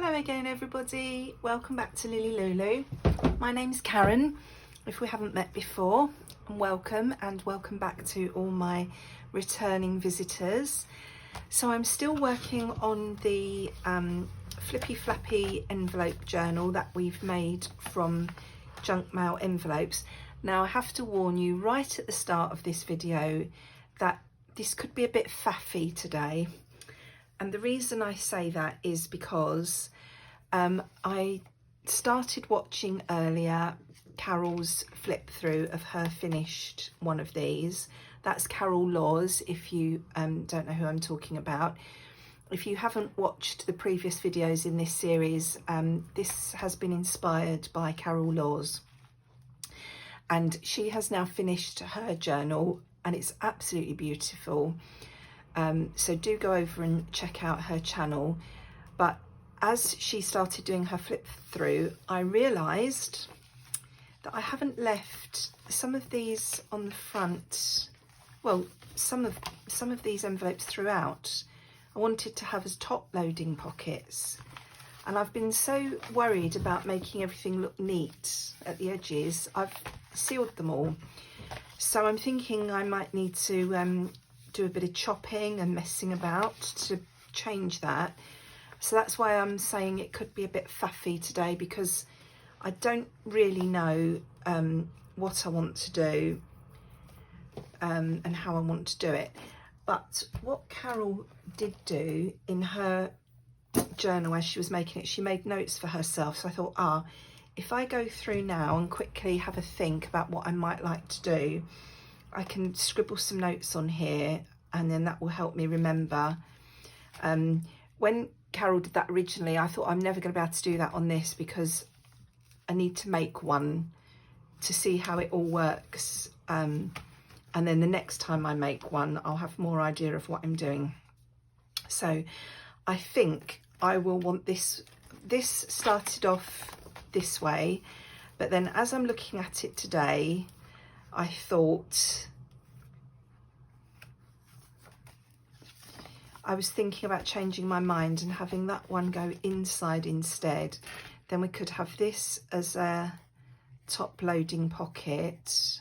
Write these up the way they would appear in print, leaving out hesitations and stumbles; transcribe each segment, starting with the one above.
Hello again everybody, welcome back to LilyLuLou. My name's Karen, if we haven't met before, and welcome back to all my returning visitors. So I'm still working on the Flippy Flappy Envelope Journal that we've made from junk mail envelopes. Now I have to warn you right at the start of this video that this could be a bit faffy today. And the reason I say that is because I started watching earlier Carol's flip through of her finished one of these. That's Carol Laws, if you don't know who I'm talking about. If you haven't watched the previous videos in this series, this has been inspired by Carol Laws. And she has now finished her journal and it's absolutely beautiful. So do go over and check out her channel. But as she started doing her flip through, I realised that I haven't left some of these on the front. Well, some of these envelopes throughout I wanted to have as top loading pockets, and I've been so worried about making everything look neat at the edges. I've sealed them all, so I'm thinking I might need to do a bit of chopping and messing about to change that. So that's why I'm saying it could be a bit faffy today, because I don't really know what I want to do and how I want to do it. But what Carol did do in her journal as she was making it, she made notes for herself. So I thought, if I go through now and quickly have a think about what I might like to do, I can scribble some notes on here, and then that will help me remember. When Carol did that originally, I thought I'm never going to be able to do that on this, because I need to make one to see how it all works. And then the next time I make one, I'll have more idea of what I'm doing. So I think I will want this. This started off this way, but then as I'm looking at it today, I thought, I was thinking about changing my mind and having that one go inside instead. Then we could have this as a top loading pocket.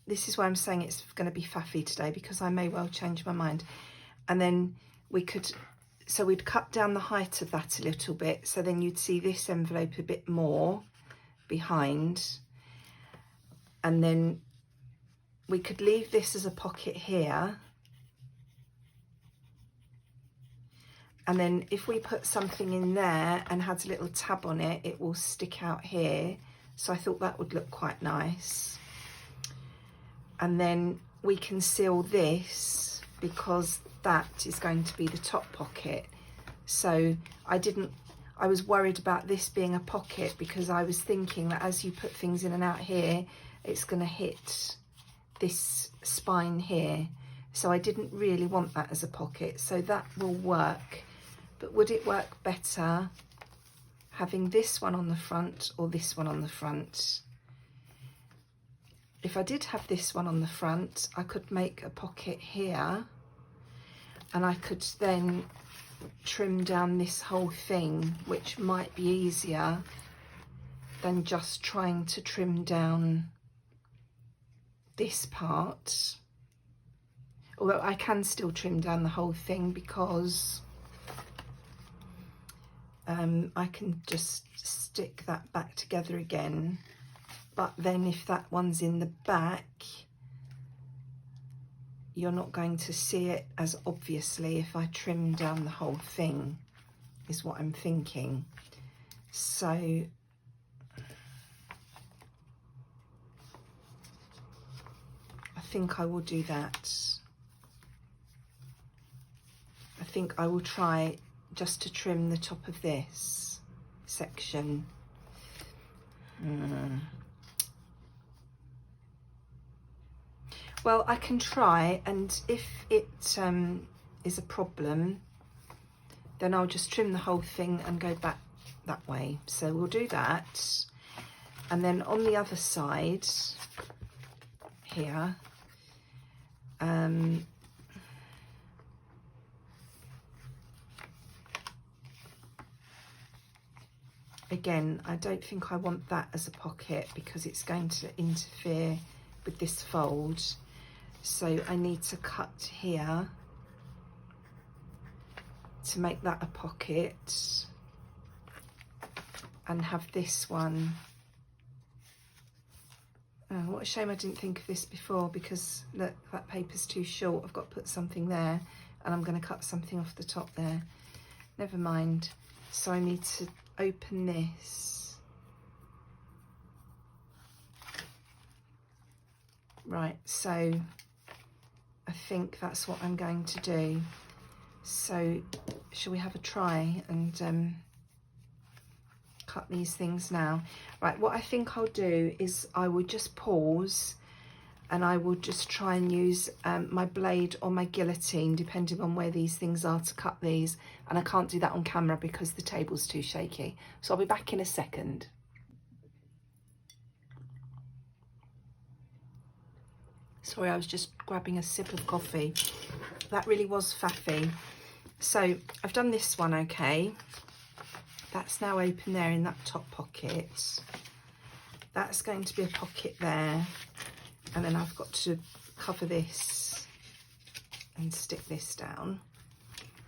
This is why I'm saying it's going to be faffy today, because I may well change my mind. And then we could, so we'd cut down the height of that a little bit, so then you'd see this envelope a bit more behind, and then we could leave this as a pocket here, and then if we put something in there and had a little tab on it, it will stick out here. So I thought that would look quite nice. And then we can seal this, because that is going to be the top pocket. So I was worried about this being a pocket, because I was thinking that as you put things in and out here, it's going to hit this spine here. So I didn't really want that as a pocket. So that will work. But would it work better having this one on the front or this one on the front? If I did have this one on the front, I could make a pocket here, and I could then trim down this whole thing, which might be easier than just trying to trim down this part. Although I can still trim down the whole thing, because I can just stick that back together again. But then if that one's in the back, you're not going to see it as obviously if I trim down the whole thing, is what I'm thinking. So I think I will do that. I think I will try just to trim the top of this section. Well, I can try, and if it is a problem, then I'll just trim the whole thing and go back that way. So we'll do that. And then on the other side here, again, I don't think I want that as a pocket because it's going to interfere with this fold. So I need to cut here to make that a pocket, and have this one. Oh, what a shame I didn't think of this before, because look, that paper's too short. I've got to put something there, and I'm going to cut something off the top there. Never mind. So I need to open this. Right, so I think that's what I'm going to do. So shall we have a try and cut these things now? Right, what I think I'll do is I will just pause, and I will just try and use my blade or my guillotine, depending on where these things are, to cut these. And I can't do that on camera because the table's too shaky. So I'll be back in a second. Sorry, I was just grabbing a sip of coffee. That really was faffy. So I've done this one okay. That's now open there in that top pocket. That's going to be a pocket there. And then I've got to cover this and stick this down.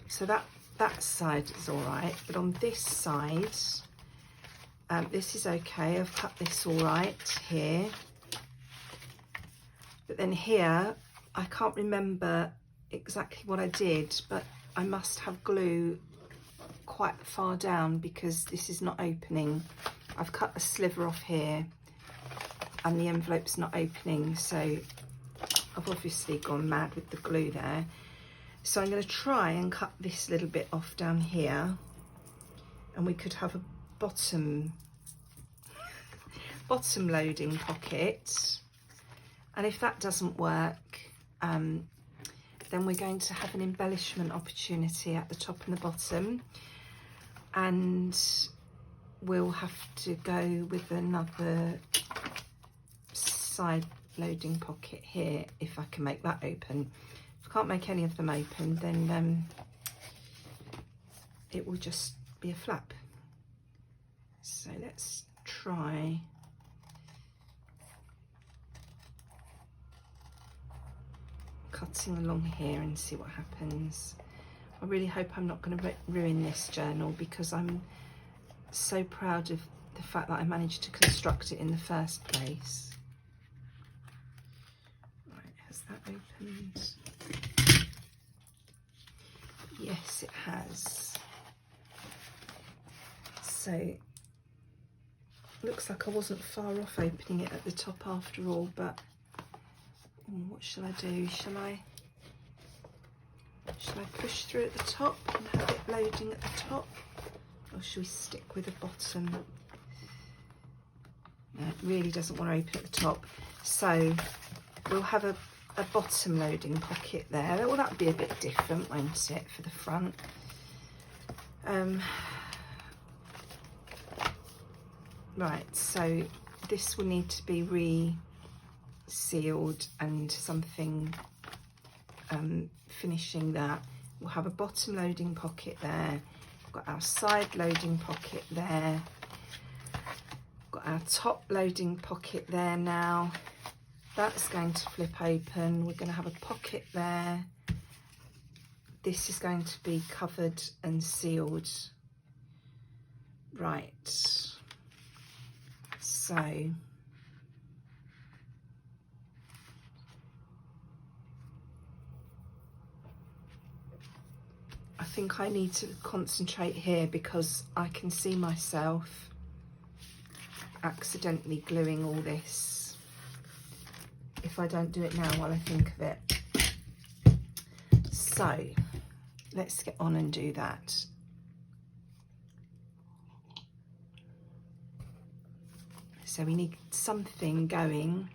So that side is all right, but on this side, this is okay. I've cut this all right here. But then here, I can't remember exactly what I did, but I must have glue quite far down because this is not opening. I've cut a sliver off here and the envelope's not opening, so I've obviously gone mad with the glue there. So I'm going to try and cut this little bit off down here, and we could have a bottom loading pocket. And if that doesn't work, then we're going to have an embellishment opportunity at the top and the bottom, and we'll have to go with another side loading pocket here if I can make that open. If I can't make any of them open, then it will just be a flap. So let's try. Cutting along here and see what happens. I really hope I'm not going to ruin this journal, because I'm so proud of the fact that I managed to construct it in the first place. Right, has that opened? Yes, it has. So looks like I wasn't far off opening it at the top after all, but what shall I do? Shall I push through at the top and have it loading at the top, or shall we stick with the bottom? No, it really doesn't want to open at the top, so we'll have a bottom loading pocket there. Well, that would be a bit different, won't it, for the front? Right, so this will need to be sealed and something finishing that. We'll have a bottom loading pocket there. We've got our side loading pocket there. We've got our top loading pocket there now. That's going to flip open. We're going to have a pocket there. This is going to be covered and sealed. Right. So I think I need to concentrate here, because I can see myself accidentally gluing all this if I don't do it now while I think of it. So let's get on and do that. So we need something going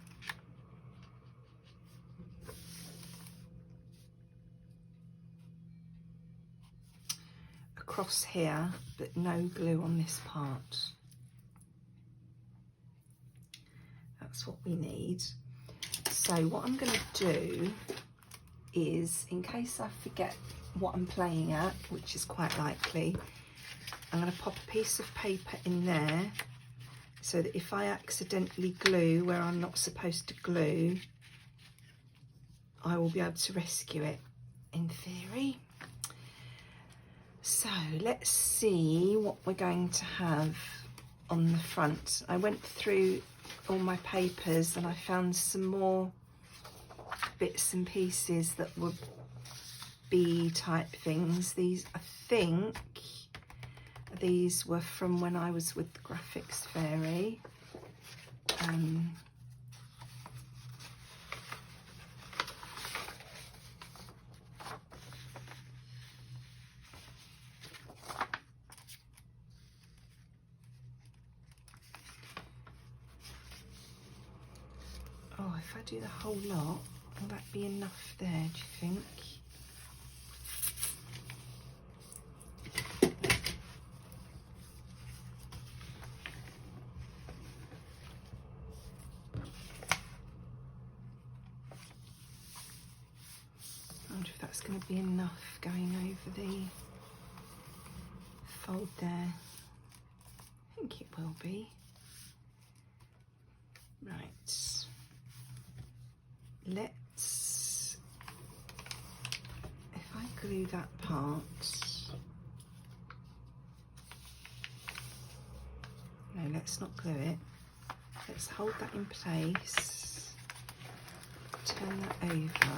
across here, but no glue on this part. That's what we need. So what I'm going to do is, in case I forget what I'm playing at, which is quite likely, I'm going to pop a piece of paper in there so that if I accidentally glue where I'm not supposed to glue, I will be able to rescue it, in theory. So let's see what we're going to have on the front. I went through all my papers and I found some more bits and pieces that were bee type things. These, I think, these were from when I was with the Graphics Fairy. Oh, if I do the whole lot, will that be enough there, do you think? I wonder if that's going to be enough going over the fold there. I think it will be. Right. Let's, if I glue that part, no, let's not glue it. Let's hold that in place, turn that over,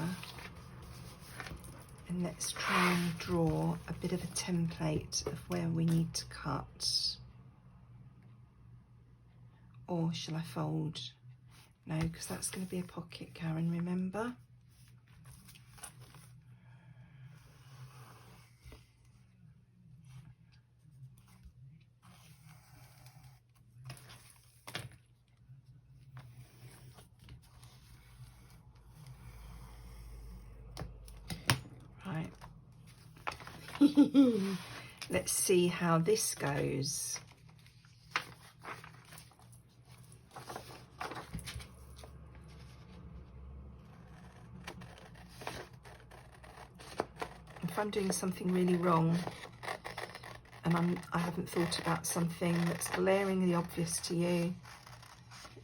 and let's try and draw a bit of a template of where we need to cut. Or shall I fold? No, because that's going to be a pocket, Karen, remember? Right. Let's see how this goes. If I'm doing something really wrong and I haven't thought about something that's glaringly obvious to you,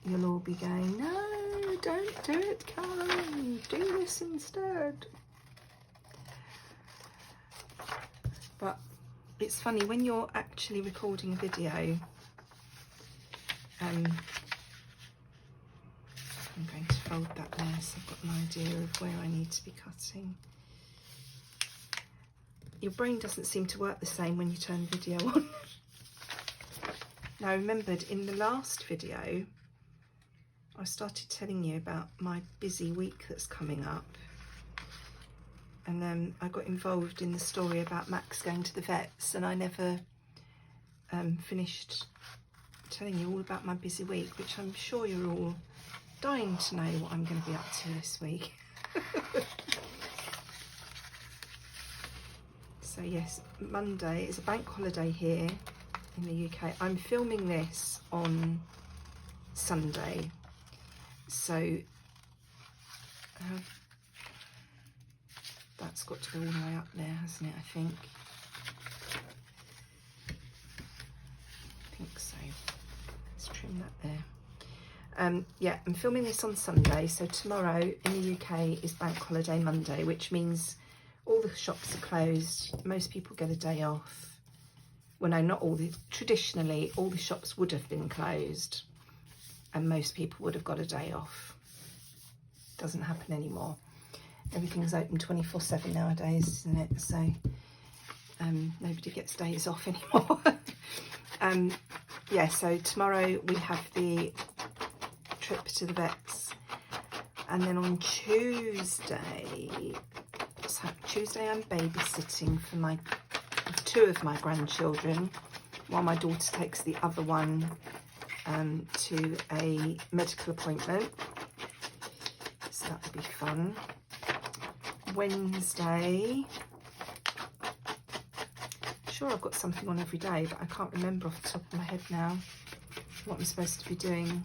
you'll all be going, no, don't do it, Karen, do this instead. But it's funny, when you're actually recording a video, I'm going to fold that there so I've got an idea of where I need to be cutting. Your brain doesn't seem to work the same when you turn the video on. Now, I remembered in the last video, I started telling you about my busy week that's coming up. And then I got involved in the story about Max going to the vets, and I never finished telling you all about my busy week, which I'm sure you're all dying to know what I'm going to be up to this week. So yes, Monday is a bank holiday here in the UK. I'm filming this on Sunday, so that's got to go all the way up there, hasn't it, I think? I think so. Let's trim that there. Yeah, I'm filming this on Sunday, so tomorrow in the UK is bank holiday Monday, which means all the shops are closed. Most people get a day off. Well, no, not all. Traditionally, all the shops would have been closed and most people would have got a day off. Doesn't happen anymore. Everything's open 24/7 nowadays, isn't it? So nobody gets days off anymore. Yeah, so tomorrow we have the trip to the vets, and then on Tuesday I'm babysitting for two of my grandchildren while my daughter takes the other one to a medical appointment, so that will be fun. Wednesday, sure I've got something on every day, but I can't remember off the top of my head now what I'm supposed to be doing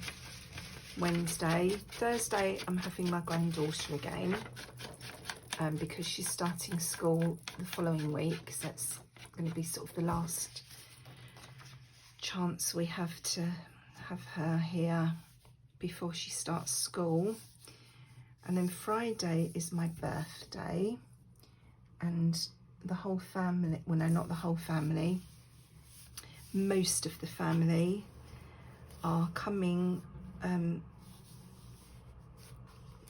Wednesday. Thursday I'm having my granddaughter again because she's starting school the following week, so that's going to be sort of the last chance we have to have her here before she starts school. And then Friday is my birthday, and the whole family, well no, not the whole family, most of the family are coming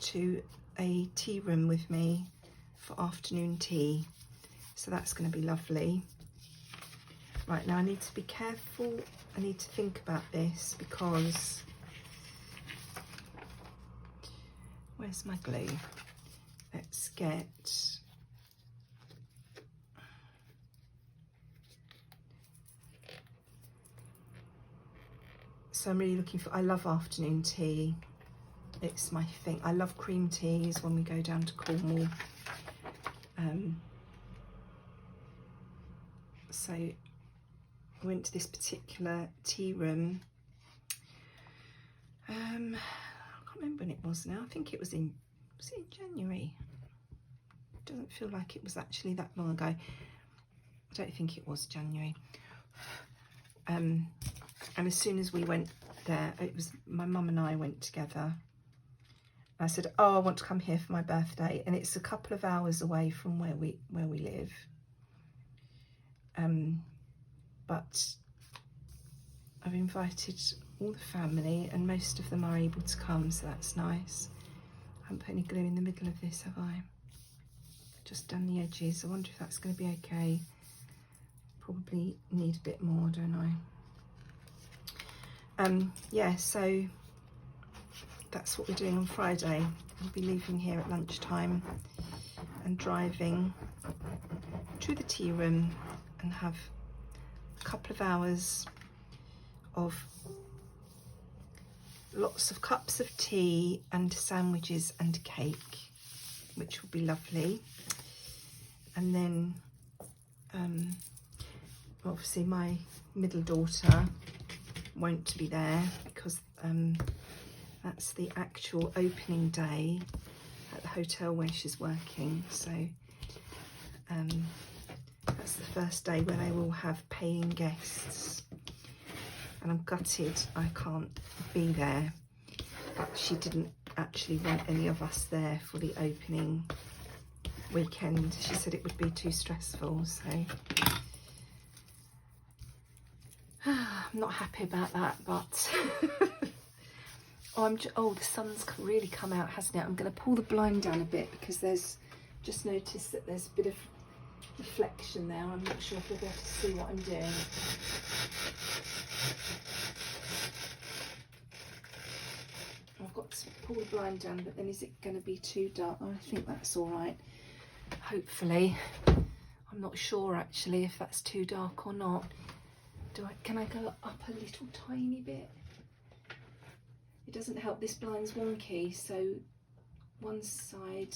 to a tea room with me for afternoon tea, so that's going to be lovely. Right, now I need to be careful, I need to think about this, because where's my glue? Let's get so I'm really looking for, I love afternoon tea, it's my thing. I love cream teas when we go down to Cornwall. So I went to this particular tea room. I can't remember when it was now. I think it was in January? It doesn't feel like it was actually that long ago. I don't think it was January. And as soon as we went there, it was my mum and I went together. I said, oh, I want to come here for my birthday, and it's a couple of hours away from where we live. But I've invited all the family, and most of them are able to come, so that's nice. I haven't put any glue in the middle of this, have I? Just done the edges. I wonder if that's going to be okay. Probably need a bit more, don't I? Yeah, so that's what we're doing on Friday. We'll be leaving here at lunchtime and driving to the tea room and have a couple of hours of lots of cups of tea and sandwiches and cake, which will be lovely. And then obviously my middle daughter won't be there, because that's the actual opening day at the hotel where she's working. So that's the first day where they will have paying guests, and I'm gutted I can't be there. But she didn't actually want any of us there for the opening weekend. She said it would be too stressful, so I'm not happy about that, but oh, the sun's really come out, hasn't it? I'm going to pull the blind down a bit, because there's, just noticed that there's a bit of reflection there. I'm not sure if you'll be able to see what I'm doing. I've got to pull the blind down, but then is it going to be too dark? Oh, I think that's all right, hopefully. I'm not sure actually if that's too dark or not. Can I go up a little tiny bit? It doesn't help, this blind's wonky, so one side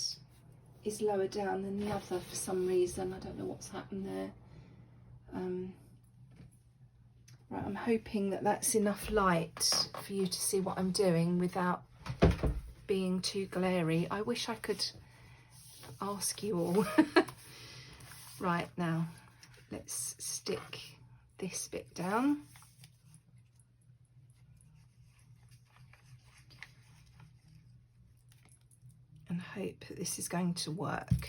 is lower down than the other for some reason. I don't know what's happened there. Right, I'm hoping that that's enough light for you to see what I'm doing without being too glary. I wish I could ask you all. Right, now let's stick this bit down. And hope that this is going to work.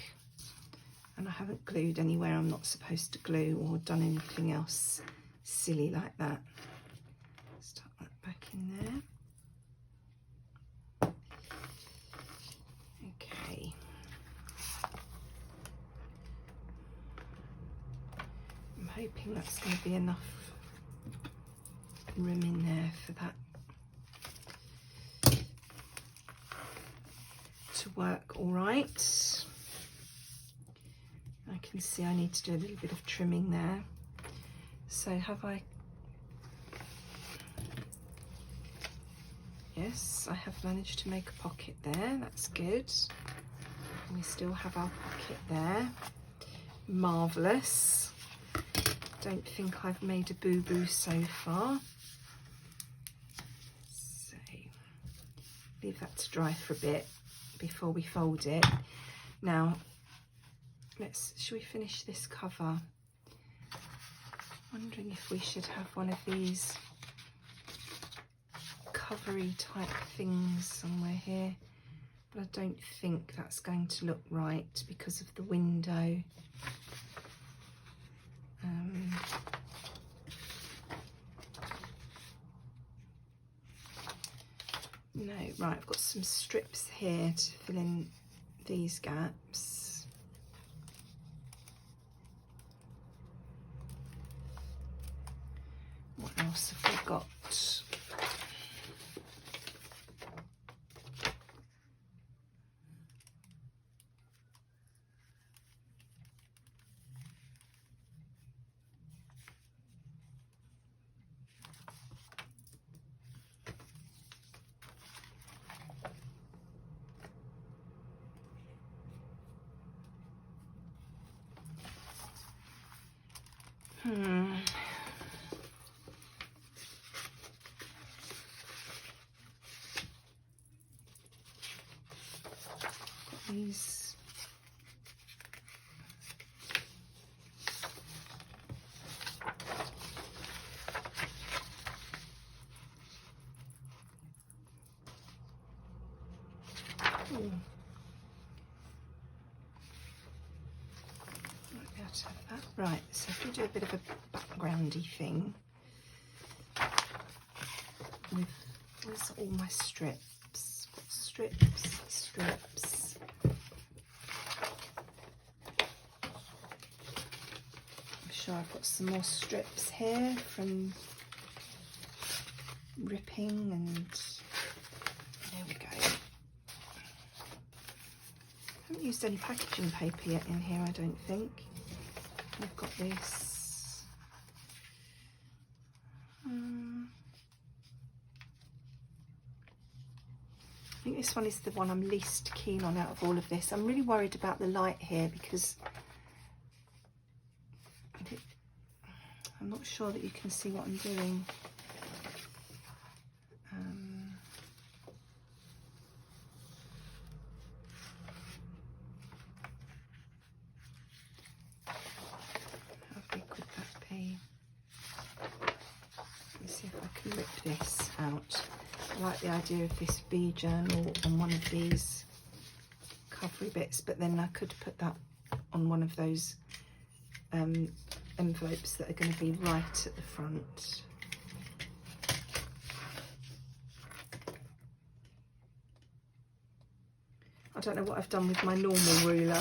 And I haven't glued anywhere I'm not supposed to glue, or done anything else silly like that. Stuck that back in there. Okay. I'm hoping that's going to be enough room in there for that to work all right. I can see I need to do a little bit of trimming there. So have I? Yes, I have managed to make a pocket there. That's good. We still have our pocket there. Marvellous. Don't think I've made a boo-boo so far. So leave that to dry for a bit before we fold it. Now, shall we finish this cover? Wondering if we should have one of these covery type things somewhere here, but I don't think that's going to look right because of the window. No, right, I've got some strips here to fill in these gaps. What else have we got? These might be able to have that. Right, so if we do a bit of a backgroundy thing with, where's all my strips? Strips. I'm sure I've got some more strips here from ripping, and there we go. I haven't used any packaging paper yet in here, I don't think. I've got this. I think this one is the one I'm least keen on out of all of this. I'm really worried about the light here because I'm not sure that you can see what I'm doing. How big would that be? Let me see if I can rip this out. I like the idea of this bee journal on one of these covery bits, but then I could put that on one of those envelopes that are going to be right at the front. I don't know what I've done with my normal ruler.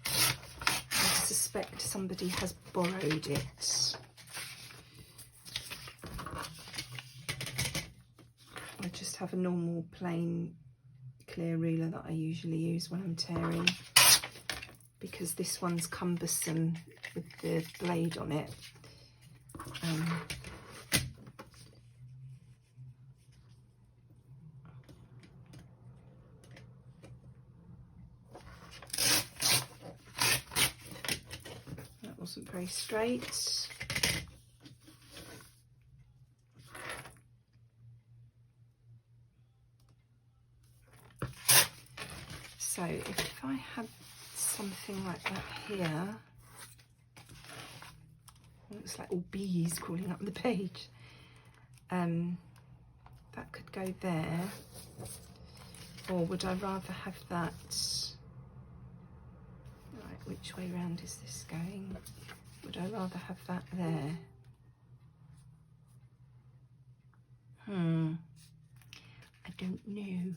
I suspect somebody has borrowed it. I just have a normal plain clear ruler that I usually use when I'm tearing, because this one's cumbersome with the blade on it. That wasn't very straight. So if I had something like that here, looks like all bees crawling up the page, that could go there, or would I rather have that, right, which way round is this going? Would I rather have that there? I don't know.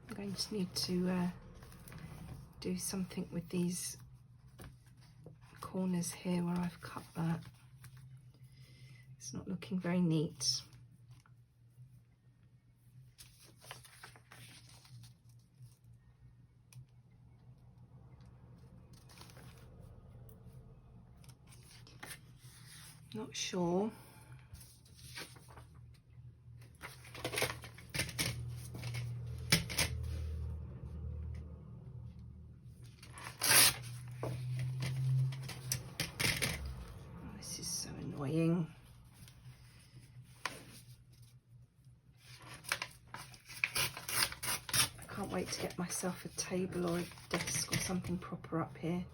I'm going to need to do something with these corners here where I've cut that. It's not looking very neat. Not sure. Annoying. I can't wait to get myself a table or a desk or something proper up here.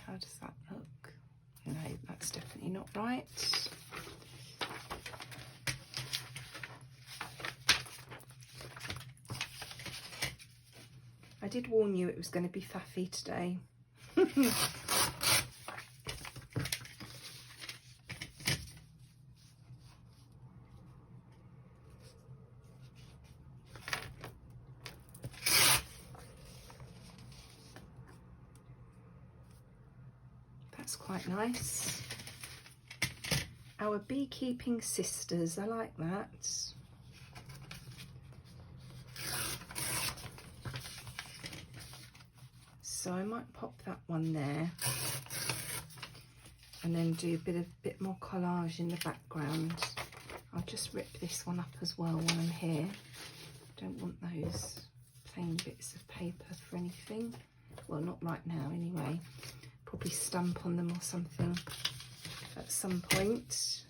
How does that look? No, that's definitely not right. I did warn you it was going to be faffy today. That's quite nice. Our beekeeping sisters, I like that. So I might pop that one there and then do a bit more collage in the background. I'll just rip this one up as well while I'm here. Don't want those plain bits of paper for anything. Well, not right now anyway. Probably stamp on them or something at some point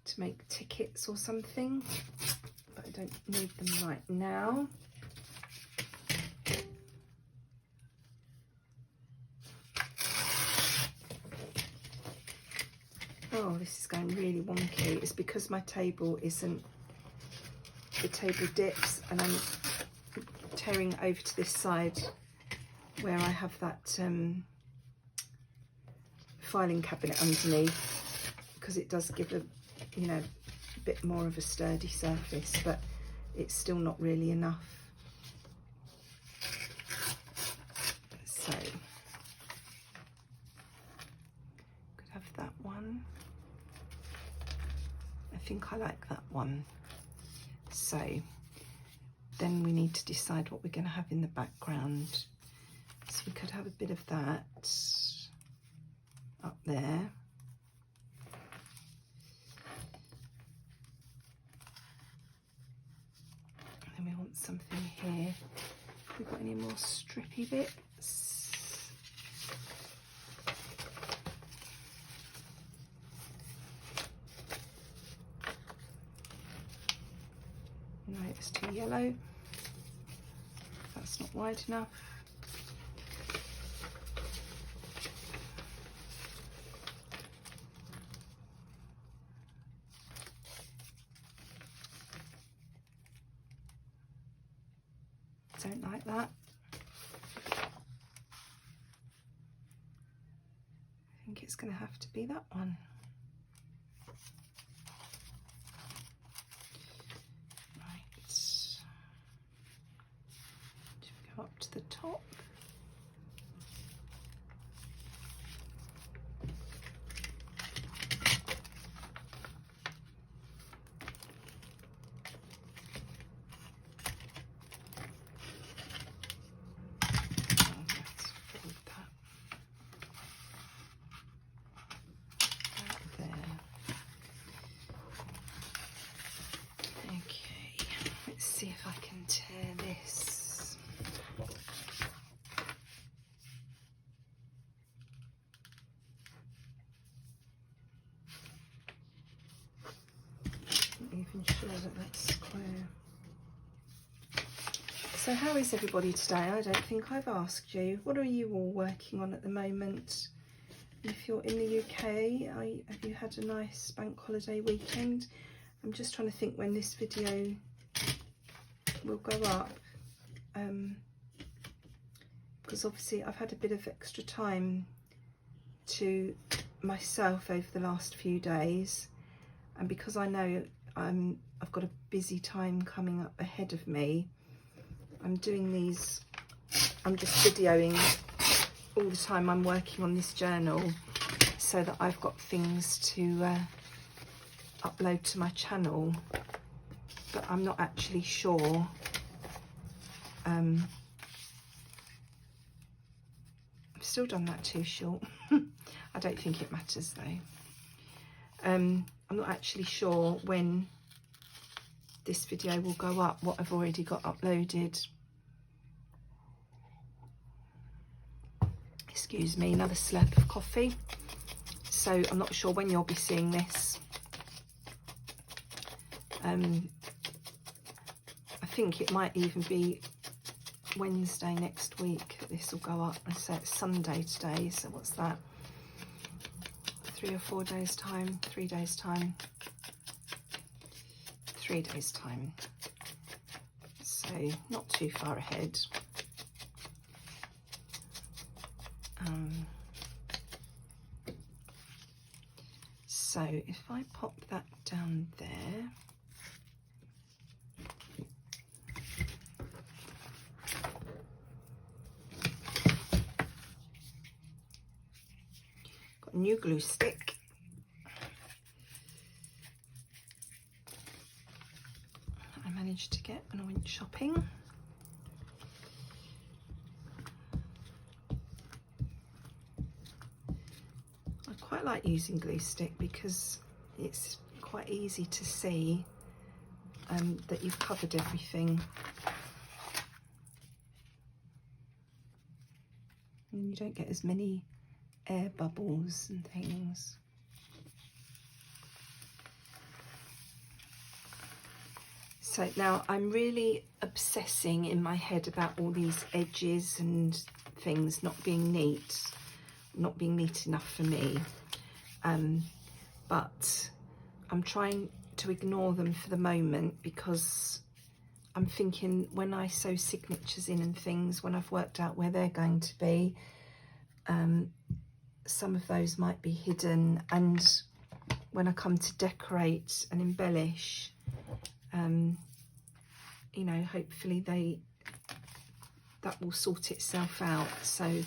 to make tickets or something, but I don't need them right now. Oh, this is going really wonky. It's because my table isn't, the table dips and I'm tearing it over to this side where I have that filing cabinet underneath, because it does give a, you know, a bit more of a sturdy surface, but it's still not really enough. So could have that one. I think I like that one. So then we need to decide what we're going to have in the background. So we could have a bit of that up there. And then we want something here. Have we got any more strippy bits? No, it's too yellow. That's not wide enough. Don't like that. I think it's going to have to be that one. Right. Should we go up to the top? See if I can tear this. Not even sure that that's square. So how is everybody today? I don't think I've asked you. What are you all working on at the moment? If you're in the UK, have you had a nice bank holiday weekend? I'm just trying to think when this video will go up, because obviously I've had a bit of extra time to myself over the last few days, and because I know I've got a busy time coming up ahead of me, I'm doing these, I'm just videoing all the time I'm working on this journal so that I've got things to upload to my channel. But I'm not actually sure I've still done that too short. I don't think it matters though. I'm not actually sure when this video will go up, what I've already got uploaded. Excuse me, another slurp of coffee. So I'm not sure when you'll be seeing this. I think it might even be Wednesday next week that this will go up. And so it's Sunday today, so what's that? 3 or 4 days time, 3 days time, 3 days time. So not too far ahead. So if I pop that down there, got a new glue stick. I managed to get when I went shopping. I quite like using glue stick because it's quite easy to see that you've covered everything, and you don't get as many air bubbles and things. So now I'm really obsessing in my head about all these edges and things not being neat enough for me, but I'm trying to ignore them for the moment, because I'm thinking when I sew signatures in and things, when I've worked out where they're going to be, some of those might be hidden, and when I come to decorate and embellish, you know, hopefully that will sort itself out. So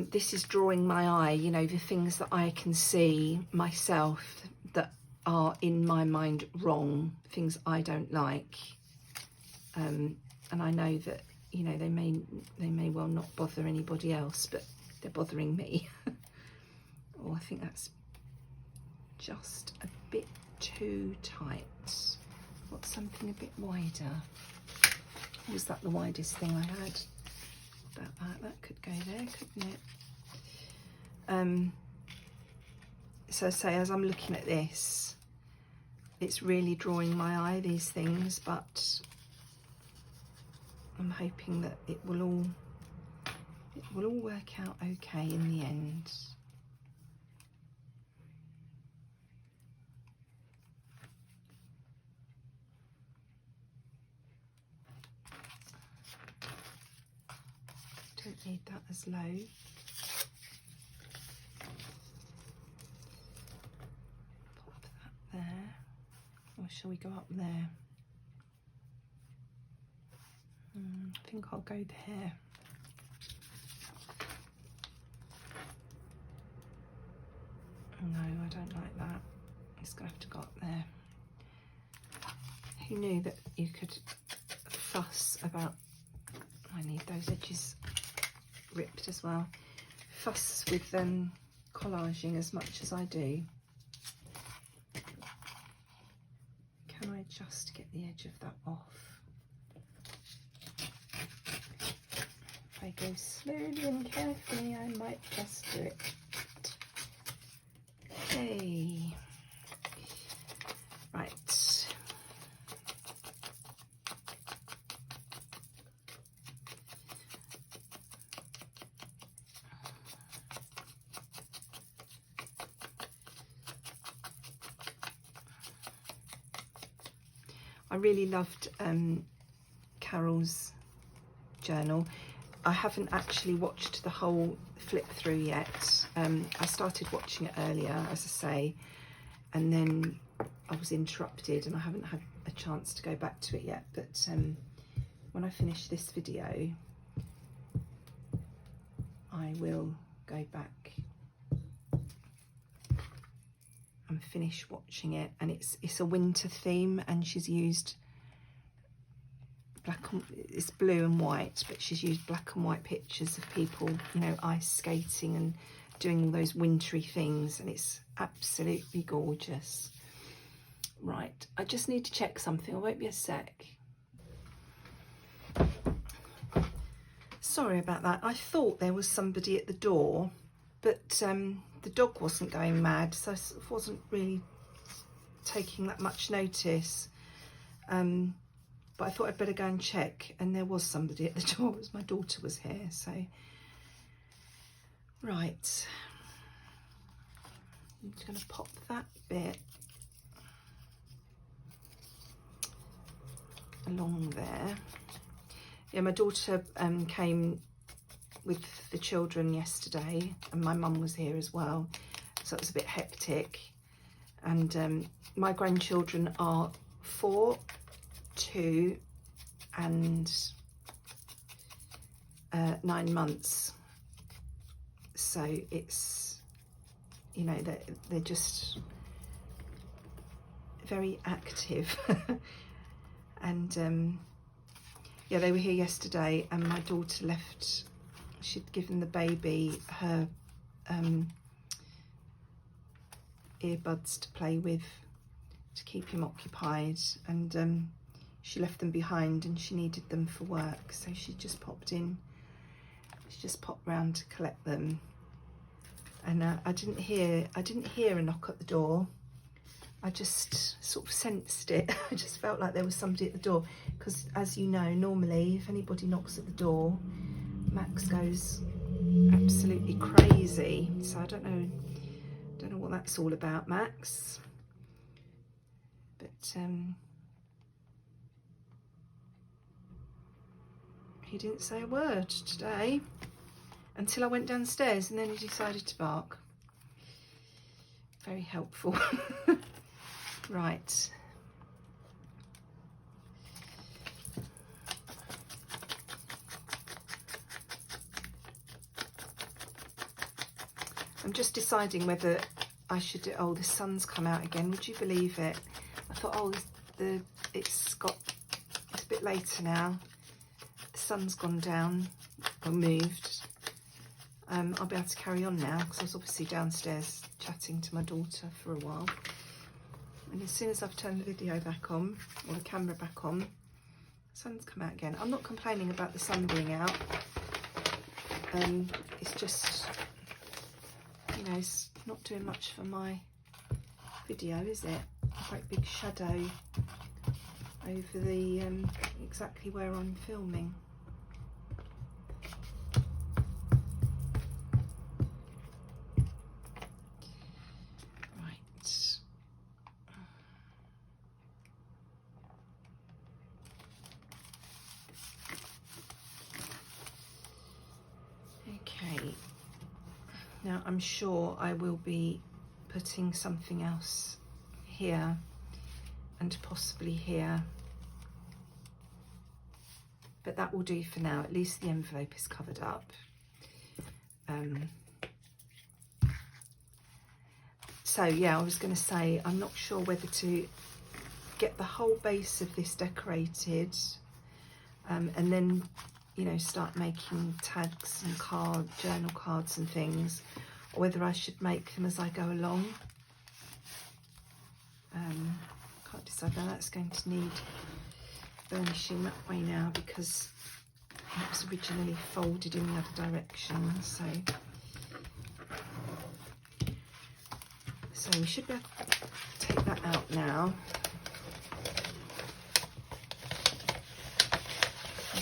this is drawing my eye, you know, the things that I can see myself that are in my mind wrong, things I don't like, and I know that, you know, they may well not bother anybody else, but they're bothering me. Oh, I think that's just a bit too tight. Got something a bit wider. Was that the widest thing I had? About that could go there, couldn't it? So say, as I'm looking at this, it's really drawing my eye, these things, but I'm hoping that it will all work out okay in the end. Don't need that as low. Pop that there. Or shall we go up there? I think I'll go there. No, I don't like that. It's going to have to go up there. Who knew that you could fuss about... I need those edges ripped as well. Fuss with collaging as much as I do. Can I just get the edge of that off? If I go slowly and carefully, I might just do it. Okay. Right. I really loved Carol's journal. I haven't actually watched the whole flip through yet. I started watching it earlier, as I say, and then I was interrupted and I haven't had a chance to go back to it yet. But when I finish this video, I will go back and finish watching it. And it's a winter theme, and she's used it's blue and white, but she's used black and white pictures of people, you know, ice skating and doing all those wintry things, and it's absolutely gorgeous. Right, I just need to check something. I won't be a sec. Sorry about that. I thought there was somebody at the door, but the dog wasn't going mad, so I wasn't really taking that much notice. But I thought I'd better go and check, and there was somebody at the door. It was my daughter was here, so right. I'm just going to pop that bit along there. Yeah, my daughter came with the children yesterday, and my mum was here as well, so it was a bit hectic. And my grandchildren are 4, 2 and 9 months, so it's, you know, they're just very active. And yeah, they were here yesterday, and my daughter left. She'd given the baby her earbuds to play with to keep him occupied, and she left them behind, and she needed them for work, so she just popped in. She just popped round to collect them, and I didn't hear a knock at the door. I just sort of sensed it. I just felt like there was somebody at the door, because as you know, normally if anybody knocks at the door, Max goes absolutely crazy. So I don't know what that's all about, Max. But he didn't say a word today until I went downstairs, and then he decided to bark. Very helpful. Right. I'm just deciding whether I should do, oh, the sun's come out again. Would you believe it? I thought, oh, it's a bit later now. The sun's gone down or moved. I'll be able to carry on now, because I was obviously downstairs chatting to my daughter for a while. And as soon as I've turned the video back on, or the camera back on, the sun's come out again. I'm not complaining about the sun being out. It's just, you know, it's not doing much for my video, is it? A great big shadow over the exactly where I'm filming. Now I'm sure I will be putting something else here and possibly here, but that will do for now. At least the envelope is covered up. So yeah, I was going to say, I'm not sure whether to get the whole base of this decorated and then, you know, start making tags and journal cards and things, or whether I should make them as I go along. Can't decide. Now that's going to need burnishing that way now, because it was originally folded in the other direction. So we should be able to take that out now.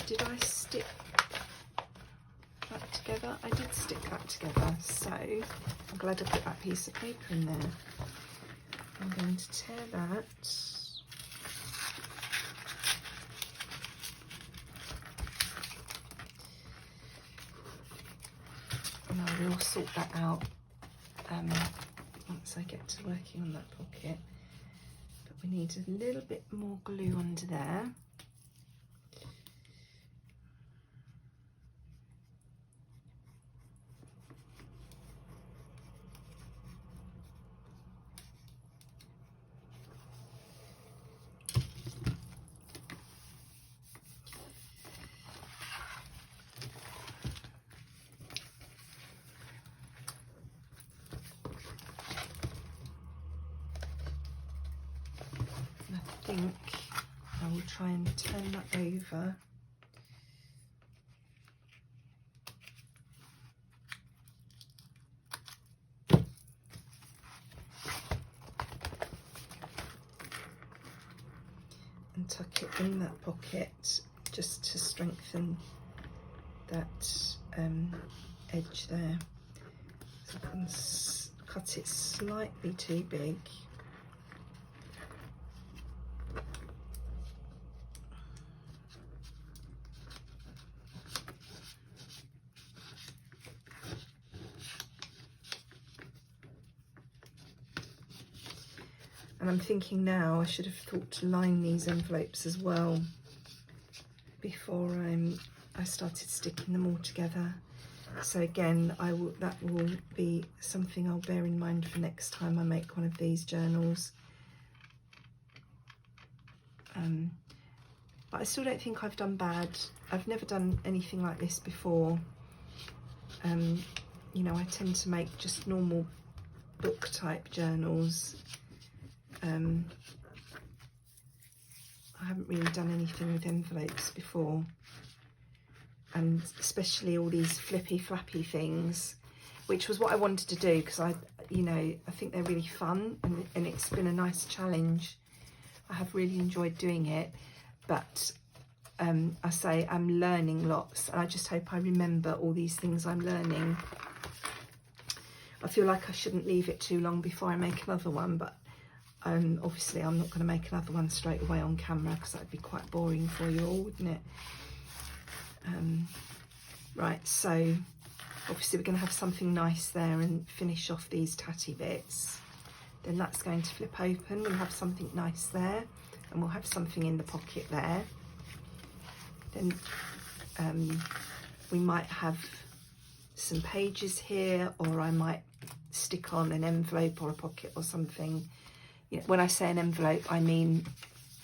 Did I stick that together? I did stick that together, so I'm glad I put that piece of paper in there. I'm going to tear that. And I will sort that out once I get to working on that pocket. But we need a little bit more glue under there. I think I will try and turn that over. and tuck it in that pocket just to strengthen that edge there. So I can cut it slightly too big. And I'm thinking now I should have thought to line these envelopes as well before I started sticking them all together. So again, that will be something I'll bear in mind for next time I make one of these journals. But I still don't think I've done bad. I've never done anything like this before. You know, I tend to make just normal book type journals. I haven't really done anything with envelopes before, and especially all these flippy flappy things, which was what I wanted to do, because I think they're really fun, and it's been a nice challenge. I have really enjoyed doing it, but I say I'm learning lots, and I just hope I remember all these things I'm learning. I feel like I shouldn't leave it too long before I make another one, but obviously I'm not going to make another one straight away on camera, because that'd be quite boring for you all, wouldn't it? Right, so obviously we're going to have something nice there and finish off these tatty bits. Then that's going to flip open. We'll have something nice there, and we'll have something in the pocket there. Then we might have some pages here, or I might stick on an envelope or a pocket or something. You know, when I say an envelope, I mean,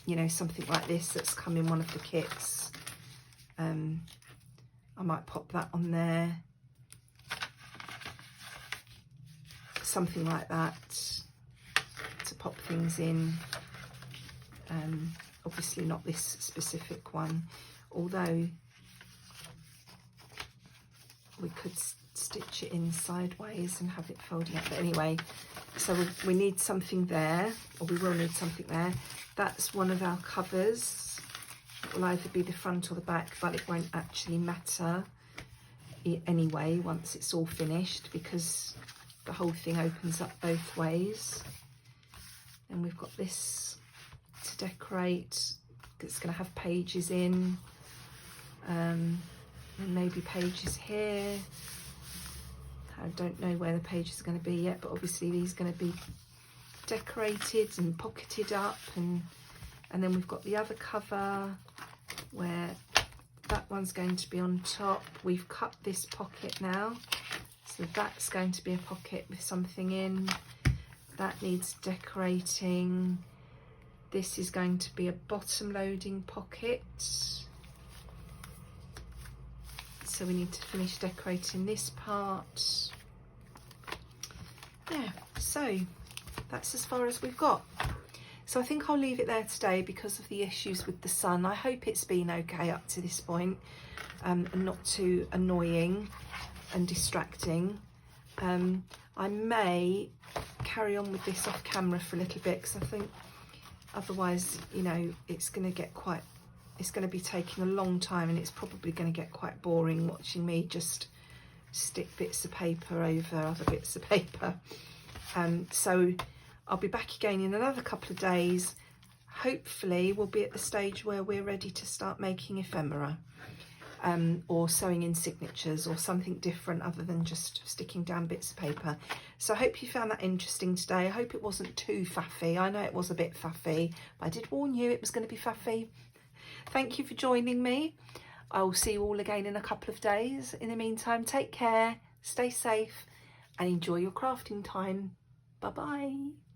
you know, something like this that's come in one of the kits. I might pop that on there. Something like that to pop things in. Obviously not this specific one, although we could stitch it in sideways and have it folding up. But anyway, so we need something there, or we will need something there. That's one of our covers. It will either be the front or the back, but it won't actually matter anyway once it's all finished, because the whole thing opens up both ways. And we've got this to decorate. It's going to have pages in, and maybe pages here. I don't know where the pages are going to be yet, but obviously these are going to be decorated and pocketed up, and then we've got the other cover where that one's going to be on top. We've cut this pocket now, so that's going to be a pocket with something in. That needs decorating. This is going to be a bottom loading pocket. So we need to finish decorating this part. Yeah, so that's as far as we've got. So I think I'll leave it there today because of the issues with the sun. I hope it's been okay up to this point, and not too annoying and distracting. I may carry on with this off camera for a little bit, because I think otherwise, you know, it's going to be taking a long time, and it's probably going to get quite boring watching me just stick bits of paper over other bits of paper. So I'll be back again in another couple of days. Hopefully we'll be at the stage where we're ready to start making ephemera, or sewing in signatures or something different other than just sticking down bits of paper. So I hope you found that interesting today. I hope it wasn't too faffy. I know it was a bit faffy, but I did warn you it was going to be faffy. Thank you for joining me. I will see you all again in a couple of days. In the meantime, take care, stay safe, and enjoy your crafting time. Bye-bye.